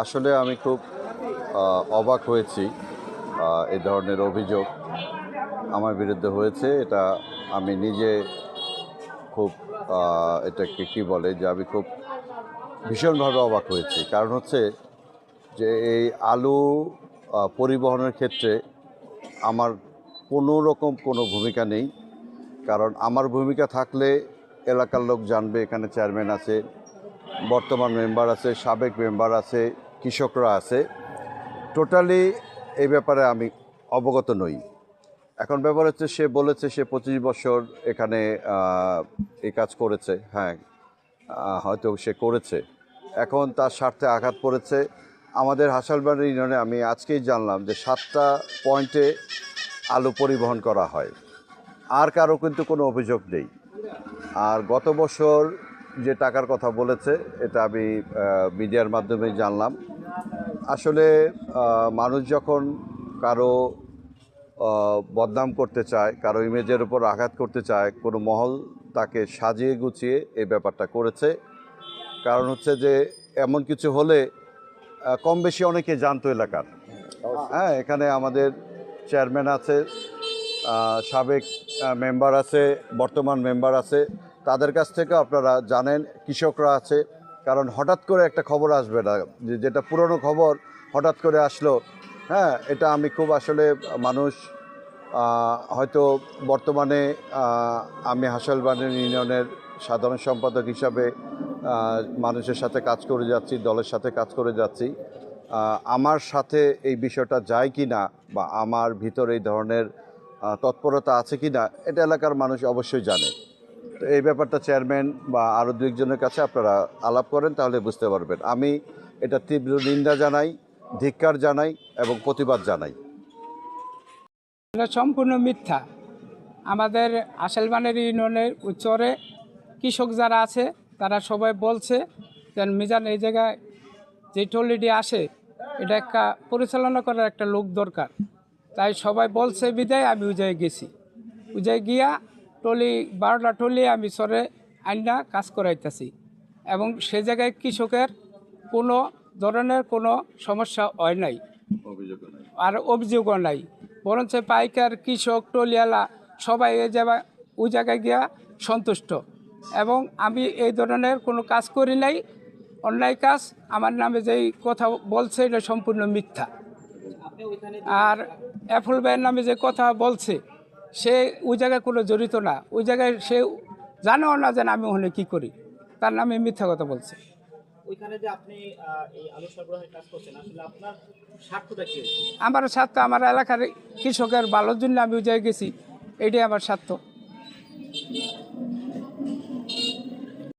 আসলে আমি খুব অবাক হয়েছি। এই ধরনের অভিযোগ আমার বিরুদ্ধে হয়েছে। এটা আমি নিজে খুব এটাকে কি বলে যে আমি খুব ভীষণভাবে অবাক হয়েছি। কারণ হচ্ছে যে এই আলু পরিবহনের ক্ষেত্রে আমার কোনো রকম কোনো ভূমিকা নেই। কারণ আমার ভূমিকা থাকলে এলাকার লোক জানবে এখানে চেয়ারম্যান আছে, বর্তমান মেম্বার আছে, সাবেক মেম্বার আছে, কৃষকরা আছে। টোটালি এই ব্যাপারে আমি অবগত নই। এখন ব্যাপার হচ্ছে সে বলেছে সে 25 বছর এখানে এই কাজ করেছে। হ্যাঁ, হয়তো সে করেছে। এখন তার স্বার্থে আঘাত পড়েছে। আমাদের হাসালবাড়ি ইউনিয়নে আমি আজকেই জানলাম যে 7টা পয়েন্টে আলু পরিবহন করা হয়। আর কারো কিন্তু কোনো অভিযোগ নেই। আর গত বছর যে টাকার কথা বলেছে এটা আমি মিডিয়ার মাধ্যমে জানলাম। আসলে মানুষ যখন কারো বদনাম করতে চায়, কারো ইমেজের উপর আঘাত করতে চায়, কোনো মহল তাকে সাজিয়ে গুছিয়ে এই ব্যাপারটা করেছে। কারণ হচ্ছে যে এমন কিছু হলে কম বেশি অনেকে জানতো এলাকার। হ্যাঁ, এখানে আমাদের চেয়ারম্যান আছে, সাবেক মেম্বার আছে, বর্তমান মেম্বার আছে, তাদের কাছ থেকে আপনারা জানেন, কৃষকরা আছে। কারণ হঠাৎ করে একটা খবর আসবে না, যেটা পুরনো খবর হঠাৎ করে আসলো। হ্যাঁ, এটা আমি খুব আসলে মানুষ হয়তো বর্তমানে আমি হাসালবাড়ি ইউনিয়নের সাধারণ সম্পাদক হিসাবে মানুষের সাথে কাজ করে যাচ্ছি, দলের সাথে কাজ করে যাচ্ছি। আমার সাথে এই বিষয়টা যায় কি না বা আমার ভিতরে এই ধরনের তৎপরতা আছে কি না এটা এলাকার মানুষ অবশ্যই জানে। তো এই ব্যাপারটা চেয়ারম্যান বা আরও দু একজনের কাছে আপনারা আলাপ করেন, তাহলে বুঝতে পারবেন। আমি এটা তীব্র নিন্দা জানাই, ধিক্কার জানাই এবং প্রতিবাদ জানাই। এটা সম্পূর্ণ মিথ্যা। আমাদের আশেলবানের ইউনিয়নের উচ্চরে কৃষক যারা আছে তারা সবাই বলছে যে মিজান এই জায়গায় যে টলিটি আসে এটা একটা পরিচালনা করার একটা লোক দরকার। তাই সবাই বলছে বিদায় আমি ওই জায়গায় গেছি। ওই জায়গায় গিয়া টলি 12টা টলি আমি সরে আইনা কাজ করাইতেছি এবং সে জায়গায় কৃষকের কোনো ধরনের কোনো সমস্যা হয় নাই, আর অভিযোগও নাই। বরঞ্চ পাইকার, কৃষক, টলিয়ালা সবাই ওই জায়গায় গিয়া সন্তুষ্ট। এবং আমি এই ধরনের কোনো কাজ করি নাই, অন্যায় কাজ। আমার নামে যেই কথা বলছে এটা সম্পূর্ণ মিথ্যা। আর অ্যাপল ভাইয়ের নামে যে কথা বলছে সে ওই জায়গায় কোনো জড়িত না। ওই জায়গায় সে জানেও না যে আমি ওখানে কী করি, তার নামে মিথ্যা কথা বলছে। ওইখানে যে আপনি এই আলু সরবরাহের কাজ করছেন, আসলে আপনার স্বার্থটা কি? আমার স্বার্থ, আমার এলাকার কৃষকের ভালোর জন্য আমি ওই জায়গায় গেছি, এটাই আমার স্বার্থ।